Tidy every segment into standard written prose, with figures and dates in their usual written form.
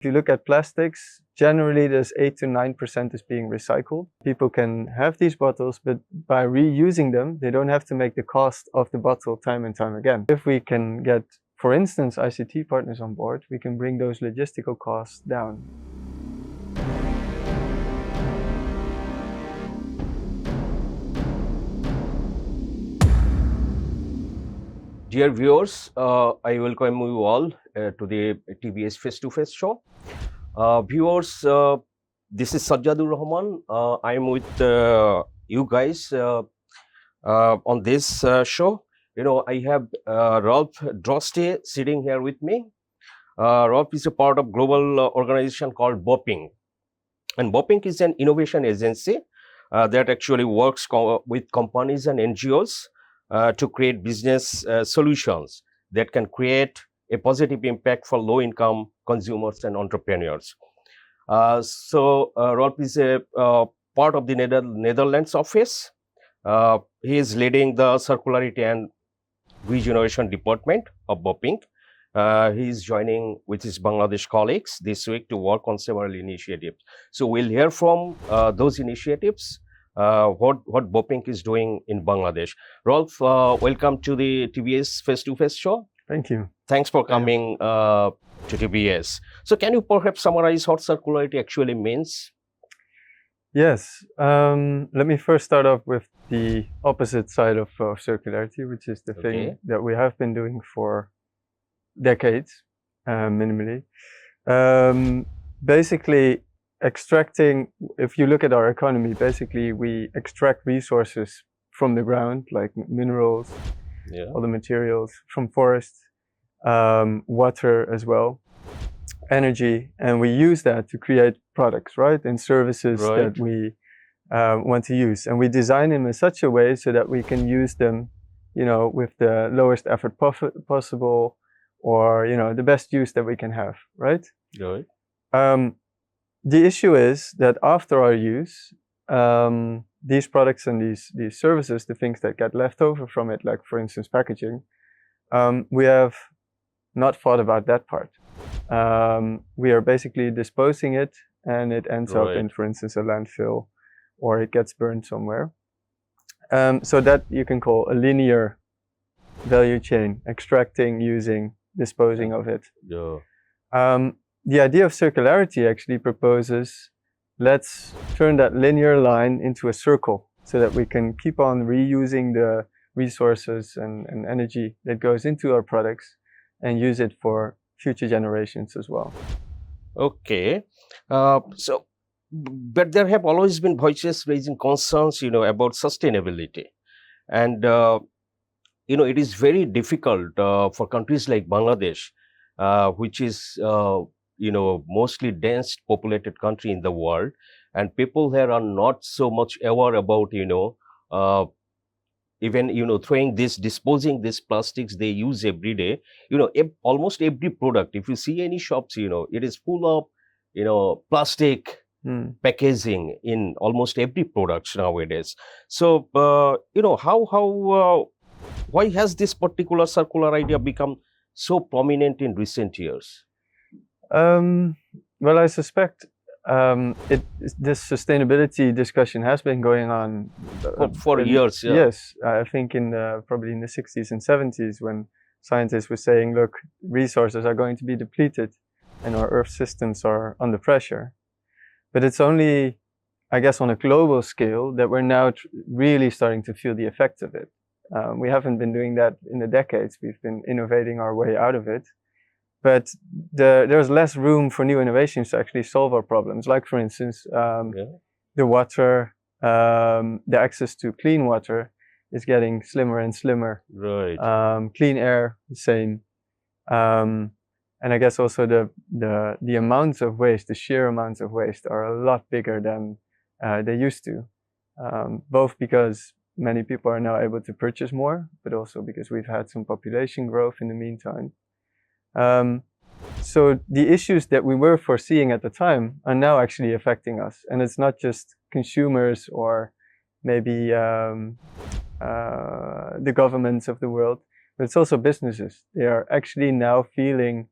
If you look at plastics, generally there's 8 to 9% is being recycled. People can have these bottles, but by reusing them, they don't have to make the cost of the bottle time and time again. If we can get, for instance, ICT partners on board, we can bring those logistical costs down. Dear viewers, I welcome you all to the TBS face-to-face show. Viewers, this is Sajjadur Rahman. I'm with you guys on this show. I have Rolph Droste sitting here with me. Rolph is a part of global organization called BOPINC. And BOPINC is an innovation agency that actually works with companies and NGOs to create business solutions that can create a positive impact for low-income consumers and entrepreneurs. Rolph is a part of the Netherlands office. He is leading the Circularity and Regeneration department of BOPINC. He is joining with his Bangladesh colleagues this week to work on several initiatives. So we'll hear from those initiatives. What BOPINC is doing in Bangladesh. Rolph, welcome to the TBS face-to-face show. Thank you. Thanks for coming to TBS. So can you perhaps summarize what circularity actually means? Yes. Let me first start off with the opposite side of circularity, which is the thing that we have been doing for decades, minimally. Basically, extracting, if you look at our economy, basically we extract resources from the ground, like minerals, all the materials, from forests, water as well, energy, and we use that to create products, right, and services that we want to use. And we design them in such a way so that we can use them, with the lowest effort possible, or, the best use that we can have, right? The issue is that after our use, these products and these services, the things that get left over from it, like for instance packaging, we have not thought about that part. We are basically disposing it, and it ends up in, for instance, a landfill, or it gets burned somewhere. So that you can call a linear value chain: extracting, using, disposing of it. The idea of circularity actually proposes, let's turn that linear line into a circle so that we can keep on reusing the resources and energy that goes into our products and use it for future generations as well. Okay. But there have always been voices raising concerns, about sustainability. And, it is very difficult for countries like Bangladesh, which is mostly dense populated country in the world, and people here are not so much aware about, even, disposing these plastics they use every day. Almost every product, if you see any shops, it is full of, plastic packaging in almost every product nowadays. So, why has this particular circular idea become so prominent in recent years? Well, I suspect this sustainability discussion has been going on for years. Yes, I think probably in the 60s and 70s, when scientists were saying, look, resources are going to be depleted and our Earth systems are under pressure. But it's only, I guess, on a global scale that we're now really starting to feel the effects of it. We haven't been doing that in the decades. We've been innovating our way out of it. But there's less room for new innovations to actually solve our problems. Like, for instance, the water, the access to clean water is getting slimmer and slimmer. Clean air, the same. And I guess also the amounts of waste, the sheer amounts of waste, are a lot bigger than they used to. Both because many people are now able to purchase more, but also because we've had some population growth in the meantime. So the issues that we were foreseeing at the time are now actually affecting us. And it's not just consumers or maybe the governments of the world, but it's also businesses. They are actually now feeling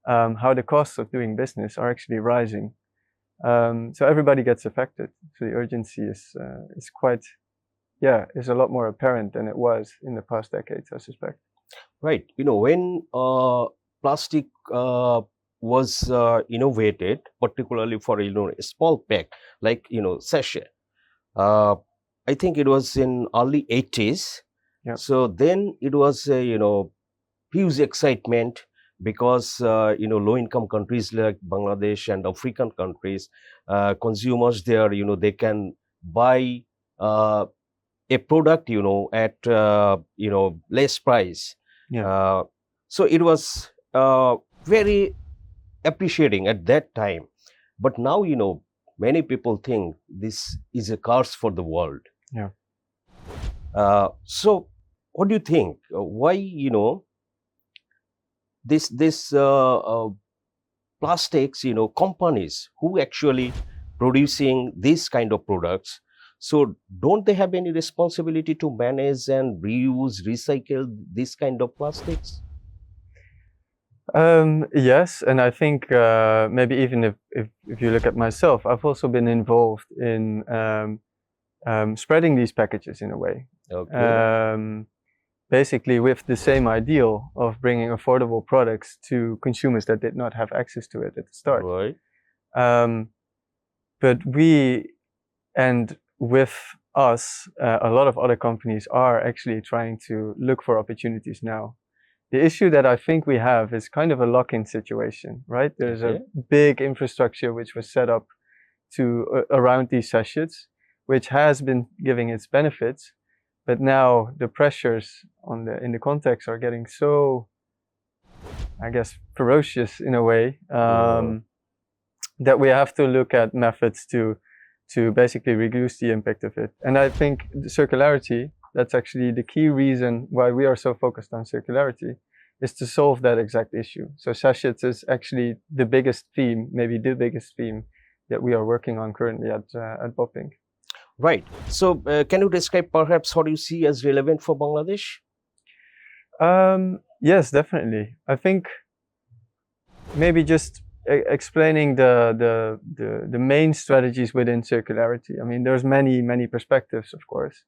how the costs of doing business are actually rising. So everybody gets affected. So the urgency is quite, is a lot more apparent than it was in the past decades, I suspect. Right. When plastic was innovated, particularly for a small pack like sachet, I think it was in early 80s. Yeah. So then it was a huge excitement because low-income countries like Bangladesh and African countries, consumers there, they can buy a product, at less price. Yeah. So it was very appreciating at that time. But now, many people think this is a curse for the world. Yeah. So what do you think? Why, this plastics, companies who actually producing these kind of products, so don't they have any responsibility to manage and reuse, recycle this kind of plastics? Yes, and I think maybe even if you look at myself, I've also been involved in spreading these packages in a way. Okay. Basically with the same ideal of bringing affordable products to consumers that did not have access to it at the start. Right. But we, and with us, a lot of other companies are actually trying to look for opportunities now. The issue that I think we have is kind of a lock-in situation, right? There's a big infrastructure which was set up to around these sachets, which has been giving its benefits, but now the pressures in the context are getting so, I guess, ferocious in a way, that we have to look at methods to basically reduce the impact of it. And I think the circularity, that's actually the key reason why we are so focused on circularity, is to solve that exact issue. So sachets is actually the biggest theme, maybe the biggest theme that we are working on currently at BOPINC. Right. So can you describe perhaps what you see as relevant for Bangladesh? Yes, definitely. I think maybe just explaining the main strategies within circularity. I mean, there's many perspectives, of course,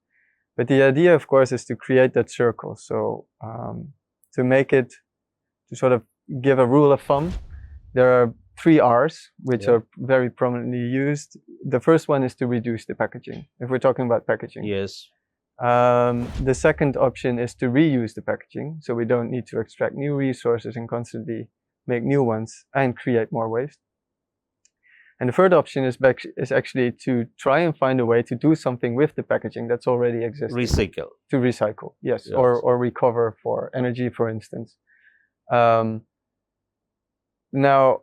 but the idea, of course, is to create that circle. So to make it, to sort of give a rule of thumb, there are 3 R's, which are very prominently used. The first one is to reduce the packaging, if we're talking about packaging. Yes. The second option is to reuse the packaging, so we don't need to extract new resources and constantly make new ones and create more waste. And the third option is actually to try and find a way to do something with the packaging that's already existing. Recycle. To recycle, yes. Or recover for energy, for instance. Now,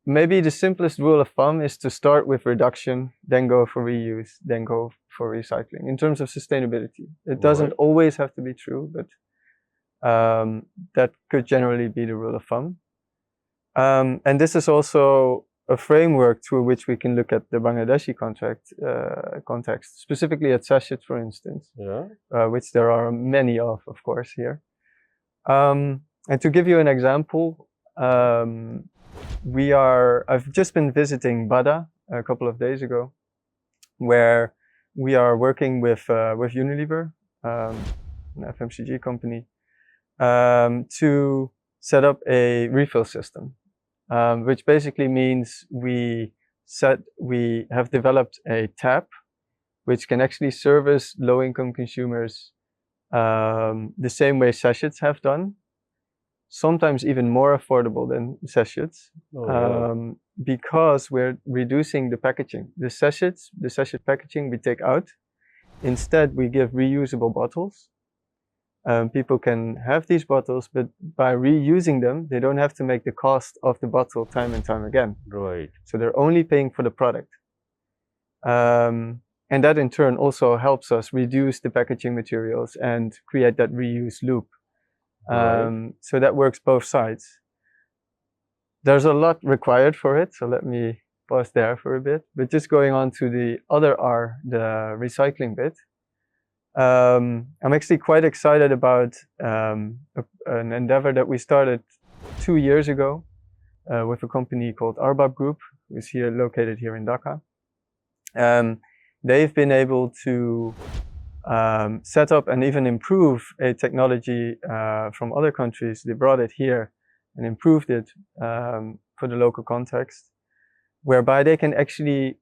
maybe the simplest rule of thumb is to start with reduction, then go for reuse, then go for recycling. In terms of sustainability, it doesn't always have to be true, but that could generally be the rule of thumb. And this is also a framework through which we can look at the Bangladeshi context, specifically at sachets, for instance, which there are many of course, here. And to give you an example, I've just been visiting Bada a couple of days ago, where we are working with Unilever, an FMCG company, to set up a refill system, which basically means we have developed a tap which can actually service low-income consumers the same way sachets have done, sometimes even more affordable than sachets, because we're reducing the packaging. The sachet packaging we take out. Instead, we give reusable bottles. People can have these bottles, but by reusing them, they don't have to make the cost of the bottle time and time again. Right. So they're only paying for the product. And that in turn also helps us reduce the packaging materials and create that reuse loop. So that works both sides. There's a lot required for it, so let me pause there for a bit. But just going on to the other R, the recycling bit, I'm actually quite excited about an endeavor that we started 2 years ago, with a company called Arbab Group, who's located here in Dhaka. They've been able to set up and even improve a technology from other countries. They brought it here and improved it for the local context, whereby they can actually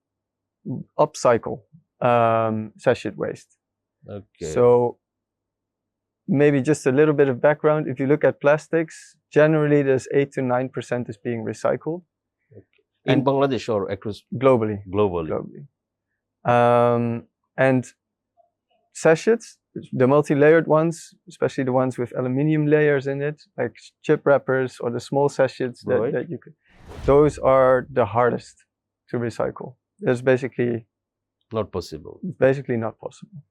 upcycle sachet waste. Okay. So maybe just a little bit of background. If you look at plastics, generally there's 8 to 9% is being recycled. In Bangladesh or across? Globally. Globally. And sachets, the multi-layered ones, especially the ones with aluminium layers in it, like chip wrappers or the small sachets that you could, those are the hardest to recycle. It's basically not possible. Basically not possible.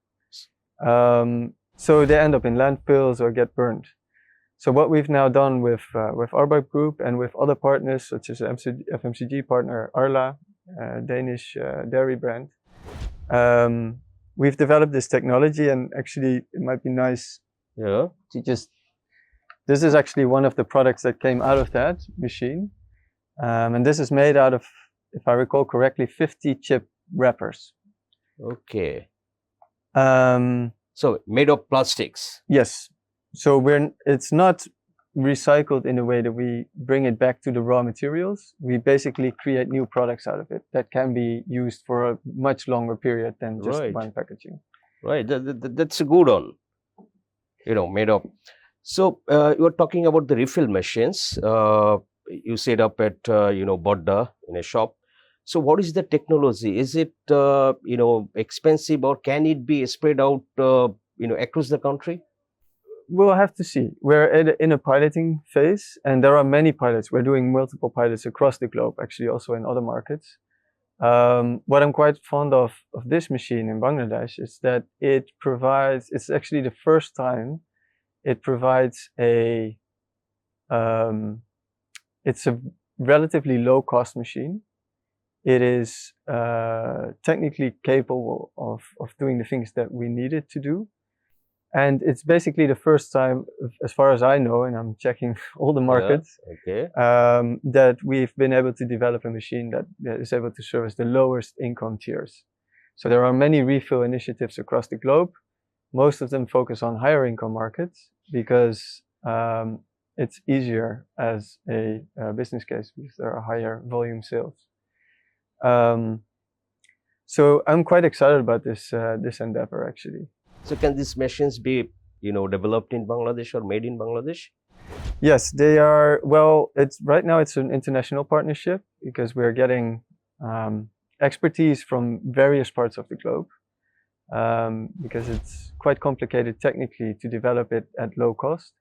So they end up in landfills or get burned. So what we've now done with Arbab Group and with other partners, such as FMCG partner Arla, Danish dairy brand, we've developed this technology, and actually it might be nice to this is actually one of the products that came out of that machine. And this is made out of, if I recall correctly, 50 chip wrappers. Okay. So made of plastics. Yes. So it's not recycled in a way that we bring it back to the raw materials. We basically create new products out of it that can be used for a much longer period than just one packaging. Right. That's a good one. Made of. So you were talking about the refill machines. You set up at Bodda in a shop. So what is the technology? Is it expensive, or can it be spread out across the country? We'll have to see. We're in a piloting phase, and there are many pilots. We're doing multiple pilots across the globe, actually also in other markets. What I'm quite fond of this machine in Bangladesh is that it's actually the first time it provides it's a relatively low cost machine. It is technically capable of doing the things that we need it to do. And it's basically the first time, as far as I know, and I'm checking all the markets, that we've been able to develop a machine that is able to service the lowest income tiers. So there are many refill initiatives across the globe. Most of them focus on higher income markets because it's easier as a business case because there are higher volume sales. So I'm quite excited about this endeavor, actually. So can these machines be, developed in Bangladesh or made in Bangladesh? Yes, they are. Well, right now it's an international partnership because we're getting expertise from various parts of the globe because it's quite complicated technically to develop it at low cost.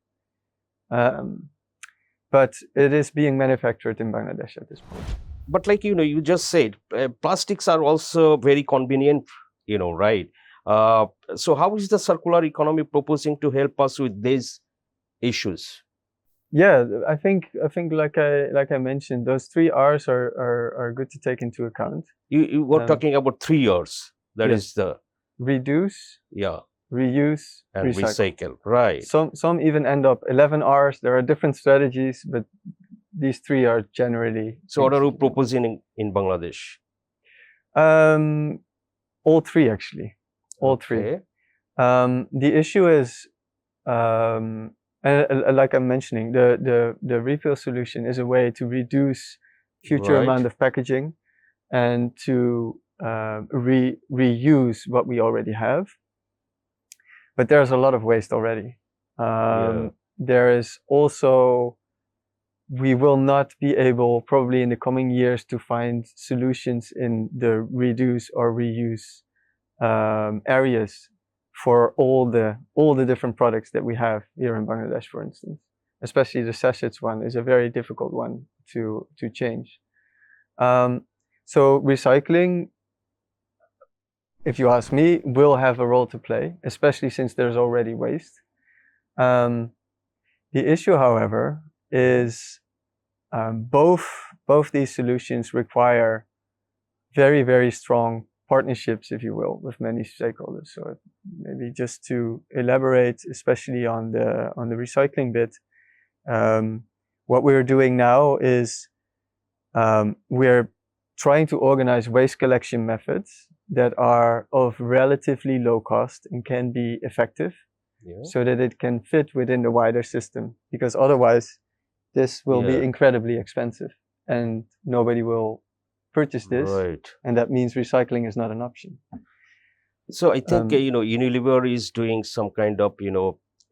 But it is being manufactured in Bangladesh at this point. But like, you just said, plastics are also very convenient, right? So how is the circular economy proposing to help us with these issues? Yeah, I think like I mentioned, those 3 R's are good to take into account. You were talking about 3 R's. That is the reduce, reuse, and recycle. Right. Some even end up 11 R's. There are different strategies, but these 3 are generally. So what are you proposing in Bangladesh? All 3 actually. All 3. The issue is, like I'm mentioning, the refill solution is a way to reduce future amount of packaging and to reuse what we already have. But there's a lot of waste already. There is also, we will not be able probably in the coming years to find solutions in the reduce or reuse areas for all the different products that we have here in Bangladesh, for instance. Especially the sachets one is a very difficult one to change. So recycling, if you ask me, will have a role to play, especially since there's already waste. The issue, however, is both these solutions require very, very strong partnerships, if you will, with many stakeholders. So maybe just to elaborate, especially on the recycling bit, what we're doing now is we're trying to organize waste collection methods that are of relatively low cost and can be effective, so that it can fit within the wider system, because otherwise this will be incredibly expensive and nobody will purchase this, and that means recycling is not an option. So I think Unilever is doing some kind of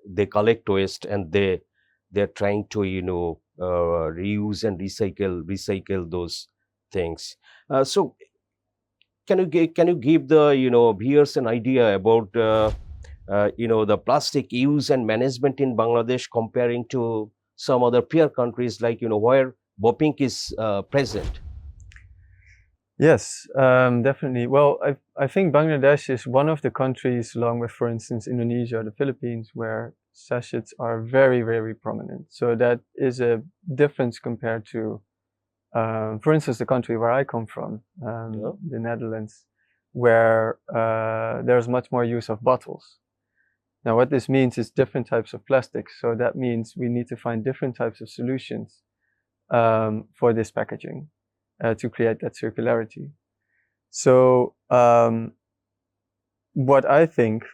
they collect waste and they're trying to reuse and recycle those things. So can you give the viewers an idea about the plastic use and management in Bangladesh comparing to some other peer countries, like where BOPINC is present? Yes, definitely. Well, I think Bangladesh is one of the countries, along with, for instance, Indonesia or the Philippines, where sachets are very, very prominent. So that is a difference compared to, for instance, the country where I come from, the Netherlands, where there's much more use of bottles. Now, what this means is different types of plastics. So that means we need to find different types of solutions for this packaging. To create that circularity. So what I think,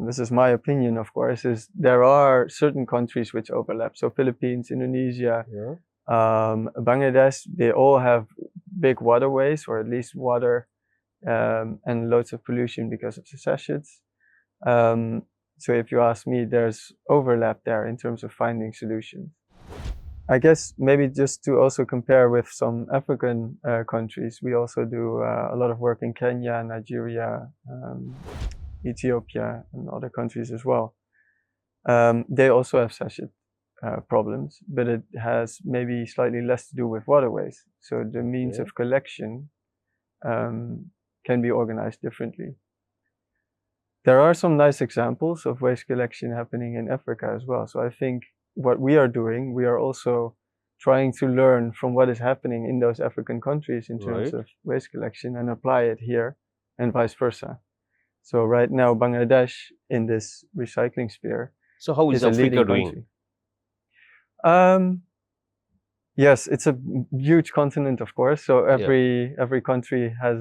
this is my opinion of course, is there are certain countries which overlap. So Philippines, Indonesia, Bangladesh, they all have big waterways, or at least water, and loads of pollution because of the sachets. So if you ask me, there's overlap there in terms of finding solutions. I guess maybe just to also compare with some African countries, we also do a lot of work in Kenya, Nigeria, Ethiopia, and other countries as well. They also have sachet problems, but it has maybe slightly less to do with waterways. So the means of collection can be organized differently. There are some nice examples of waste collection happening in Africa as well. So I think what we are doing, we are also trying to learn from what is happening in those African countries in terms of waste collection and apply it here, and vice versa. So right now, Bangladesh in this recycling sphere. So how is Africa doing? Yes, it's a huge continent, of course. So every country has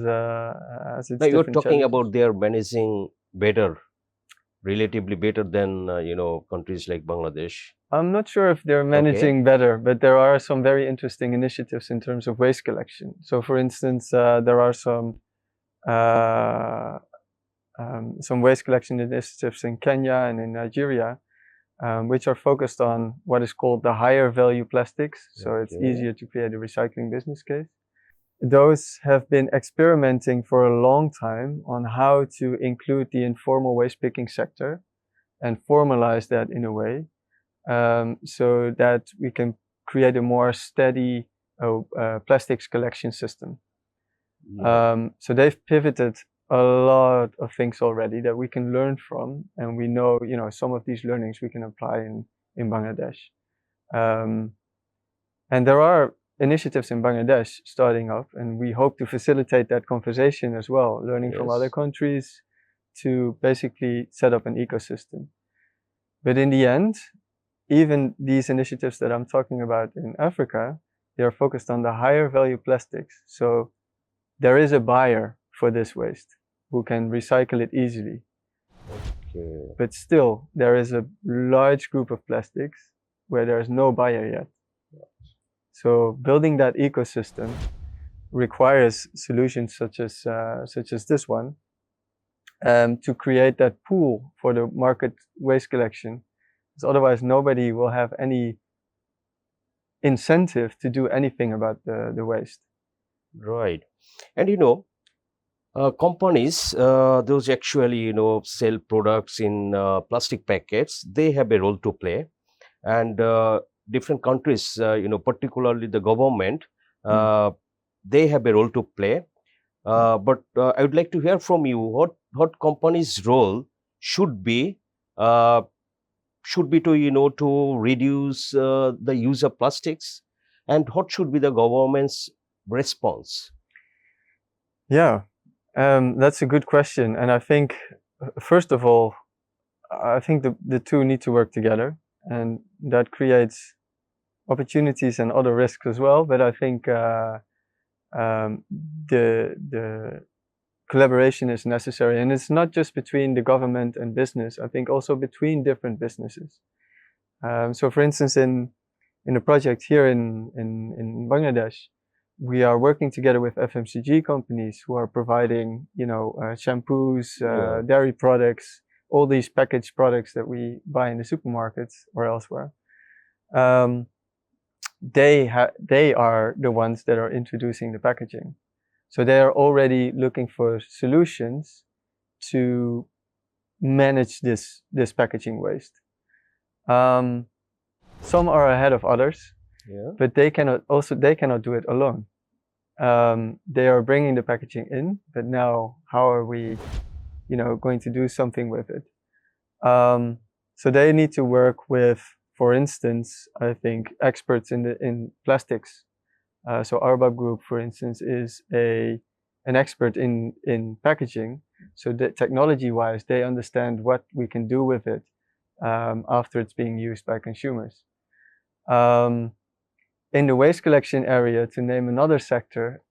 its different you're talking challenges. about they are managing better, relatively better than countries like Bangladesh. I'm not sure if they're managing better, but there are some very interesting initiatives in terms of waste collection. So for instance, there are some waste collection initiatives in Kenya and in Nigeria, which are focused on what is called the higher value plastics. So it's easier to create a recycling business case. Those have been experimenting for a long time on how to include the informal waste picking sector and formalize that in a way, so that we can create a more steady plastics collection system. So they've pivoted a lot of things already that we can learn from, and we know, some of these learnings we can apply in Bangladesh. And there are initiatives in Bangladesh starting up, and we hope to facilitate that conversation as well, learning from other countries to basically set up an ecosystem. But in the end, even these initiatives that I'm talking about in Africa, they are focused on the higher value plastics. So there is a buyer for this waste who can recycle it easily. But still, there is a large group of plastics where there is no buyer yet. So building that ecosystem requires solutions such as this one, to create that pool for the market waste collection. Because otherwise nobody will have any incentive to do anything about the waste. Right. And companies, those actually sell products in plastic packets, they have a role to play. And different countries, particularly the government, they have a role to play. But I would like to hear from you what companies' role should be to reduce the use of plastics, and what should be the government's response? Yeah, that's a good question, and I think first of all, I think the two need to work together, and that creates opportunities and other risks as well. But I think um, the collaboration is necessary, and it's not just between the government and business. I think also between different businesses. So, for instance, in a project here in Bangladesh, we are working together with FMCG companies who are providing, shampoos, dairy products, all these packaged products that we buy in the supermarkets or elsewhere. They are the ones that are introducing the packaging. So they are already looking for solutions to manage this packaging waste. Some are ahead of others, but they cannot do it alone. They are bringing the packaging in, but now how are we, going to do something with it? So they need to work with, for instance, I think experts in plastics. So Arbab Group, for instance, is an expert in packaging. So that technology-wise, they understand what we can do with it after it's being used by consumers. In the waste collection area, to name another sector,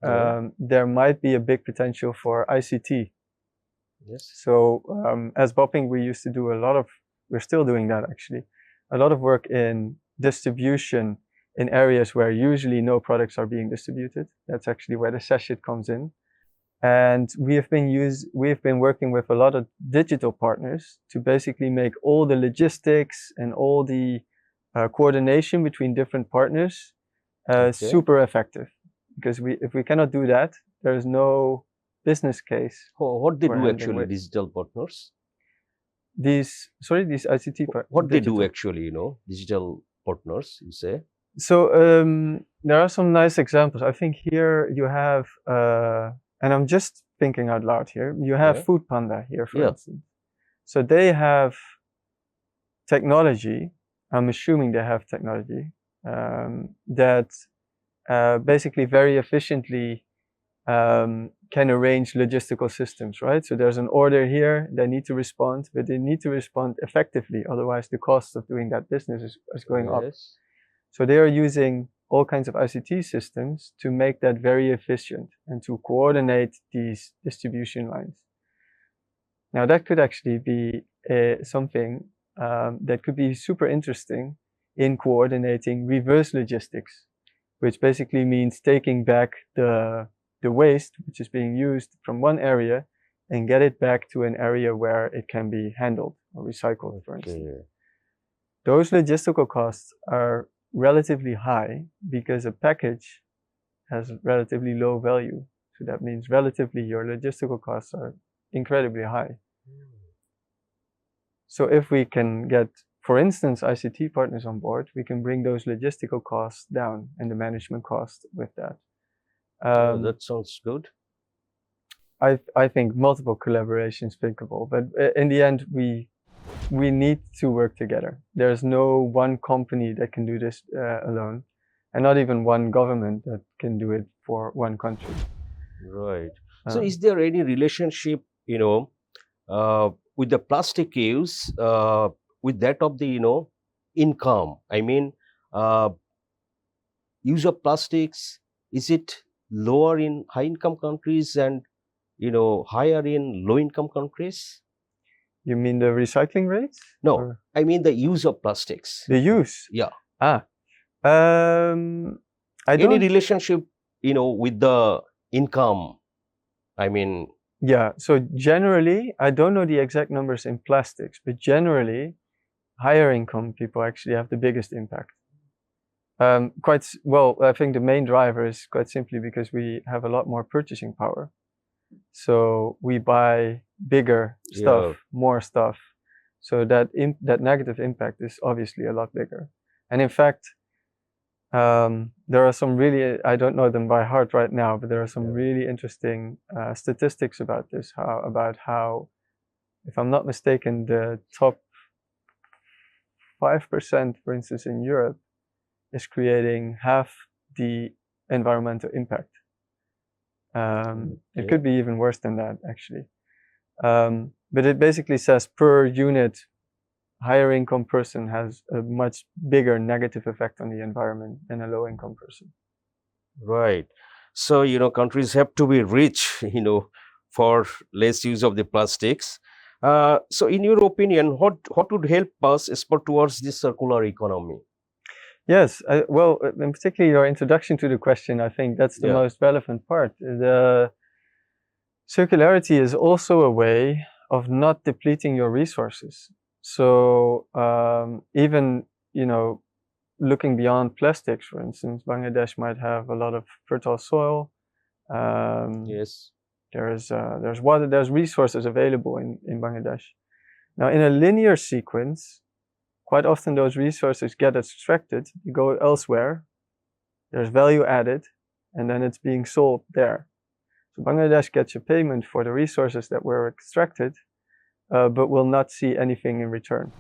there might be a big potential for ICT. Yes. So as Bopping, we used to do we're still doing that actually, a lot of work in distribution in areas where usually no products are being distributed. That's actually where the sachet comes in. And we have been working with a lot of digital partners to basically make all the logistics and all the coordination between different partners super effective. Because if we cannot do that, there is no business case. What they do actually, digital partners? These ICT partners. What they do actually, digital partners, you say? So there are some nice examples. I think here you have, and I'm just thinking out loud here, you have Food Panda here, for instance. So they have technology, I'm assuming they have technology, that basically very efficiently can arrange logistical systems, right? So there's an order here, they need to respond, but they need to respond effectively, otherwise the cost of doing that business is going up. So they are using all kinds of ICT systems to make that very efficient and to coordinate these distribution lines. Now that could actually be something that could be super interesting in coordinating reverse logistics, which basically means taking back the waste which is being used from one area and get it back to an area where it can be handled or recycled, for instance. Those logistical costs are relatively high because a package has relatively low value. So that means relatively your logistical costs are incredibly high. So if we can get, for instance, ICT partners on board, we can bring those logistical costs down and the management cost with that. That sounds good. I think multiple collaborations thinkable, but in the end, we need to work together. There's no one company that can do this alone, and not even one government that can do it for one country. Right. So is there any relationship, with the plastic use, with that of the, income? I mean, use of plastics, is it lower in high income countries and, higher in low income countries? You mean the recycling rates? No, or? I mean the use of plastics. The use? Yeah. Any relationship, with the income? I mean. Yeah, so generally, I don't know the exact numbers in plastics, but generally, higher income people actually have the biggest impact. Quite well, I think the main driver is quite simply because we have a lot more purchasing power. So we buy bigger stuff, more stuff. So that negative impact is obviously a lot bigger. And in fact, there are some really, I don't know them by heart right now, but there are some really interesting statistics about this, about how, if I'm not mistaken, the top 5%, for instance, in Europe, is creating half the environmental impact. It could be even worse than that, actually. But it basically says per unit, higher income person has a much bigger negative effect on the environment than a low income person. Right. So, countries have to be rich, for less use of the plastics. So, in your opinion, what would help us spur towards this circular economy? Yes, well, in particular, your introduction to the question, I think that's the Yeah. most relevant part. The circularity is also a way of not depleting your resources. So even, looking beyond plastics, for instance, Bangladesh might have a lot of fertile soil. Yes. There's water, there's resources available in Bangladesh. Now, in a linear sequence, quite often those resources get extracted, you go elsewhere, there's value added, and then it's being sold there. So Bangladesh gets a payment for the resources that were extracted, but will not see anything in return.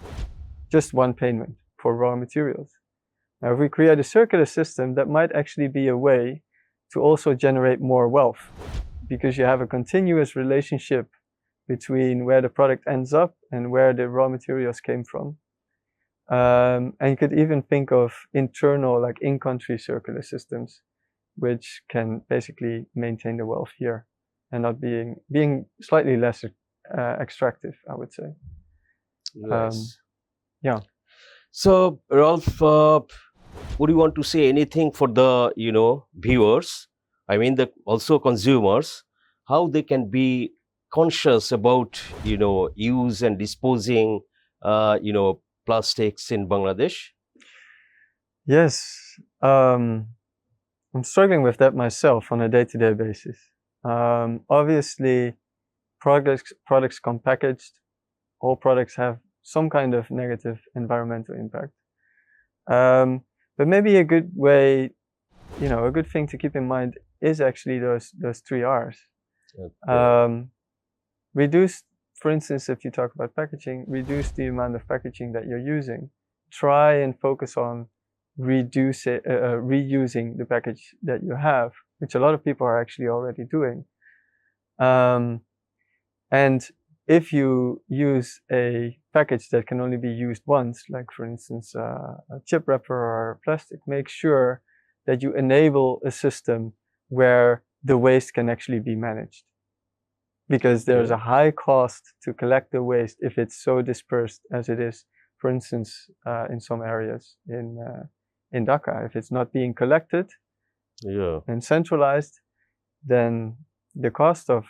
Just one payment for raw materials. Now, if we create a circular system, that might actually be a way to also generate more wealth, because you have a continuous relationship between where the product ends up and where the raw materials came from. And you could even think of internal, like in-country circular systems, which can basically maintain the wealth here and not being slightly less extractive, I would say. Yes. Yeah. So, Rolf, would you want to say anything for the viewers? I mean, also consumers, how they can be conscious about use and disposing plastics in Bangladesh? Yes. I'm struggling with that myself on a day-to-day basis. Obviously, products come packaged. All products have some kind of negative environmental impact. But maybe a good way, a good thing to keep in mind is actually those 3 R's. Okay. Reduce, for instance, if you talk about packaging, reduce the amount of packaging that you're using. Try and focus on reusing the package that you have, which a lot of people are actually already doing. And if you use a package that can only be used once, like for instance a chip wrapper or plastic, make sure that you enable a system where the waste can actually be managed. Because there's a high cost to collect the waste if it's so dispersed as it is, for instance, in some areas in Dhaka. If it's not being collected and centralized, then the cost of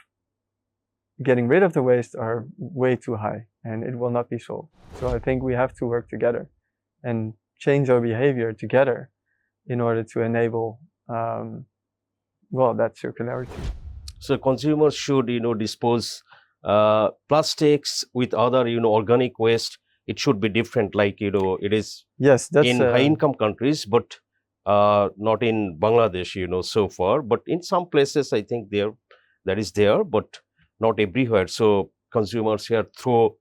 getting rid of the waste are way too high and it will not be solved. So I think we have to work together and change our behavior together in order to enable that circularity. So consumers should dispose plastics with other organic waste. It should be different, like it is in high income countries, but not in Bangladesh so far. But in some places I think that is there, but not everywhere. So consumers here throw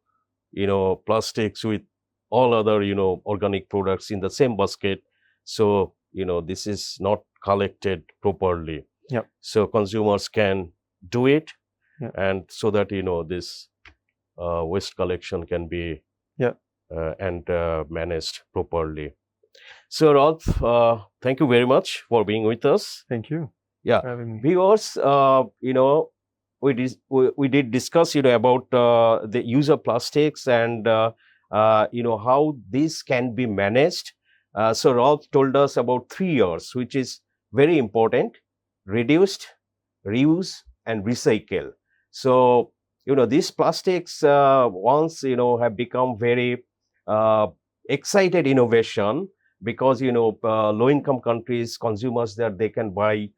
plastics with all other organic products in the same basket. So this is not collected properly. Yep. So consumers can do it, yep. And so that this waste collection can be and managed properly. So Rolf, thank you very much for being with us. Thank you. Yeah, for having me. Viewers, we did discuss about the use of plastics and how this can be managed. So Rolf told us about 3 R's, which is very important: reduced, reuse, and recycle. So these plastics once have become very excited innovation, because low income countries, consumers there, they can buy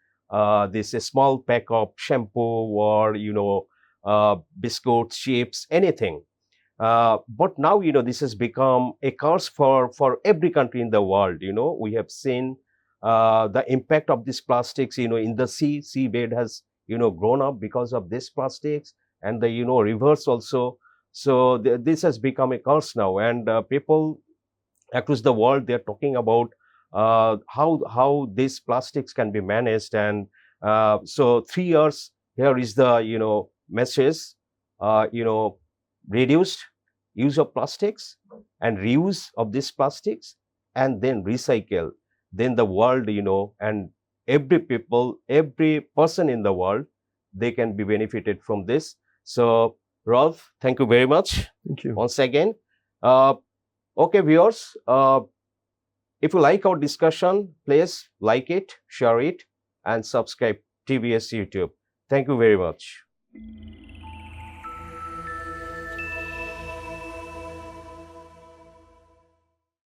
this a small pack of shampoo or biscuits, chips, anything. But now this has become a curse for every country in the world. We have seen the impact of these plastics in the seabed has grown up because of these plastics, and the rivers also. So this has become a curse now, and people across the world, they're talking about how these plastics can be managed. And so 3 R's here is the message: reduced use of plastics and reuse of these plastics, and then recycle. Then the world and every people, every person in the world, they can be benefited from this. So Rolph, thank you very much Thank you. once again. Okay, viewers, if you like our discussion, please like it, share it, and subscribe TBS YouTube. Thank you very much.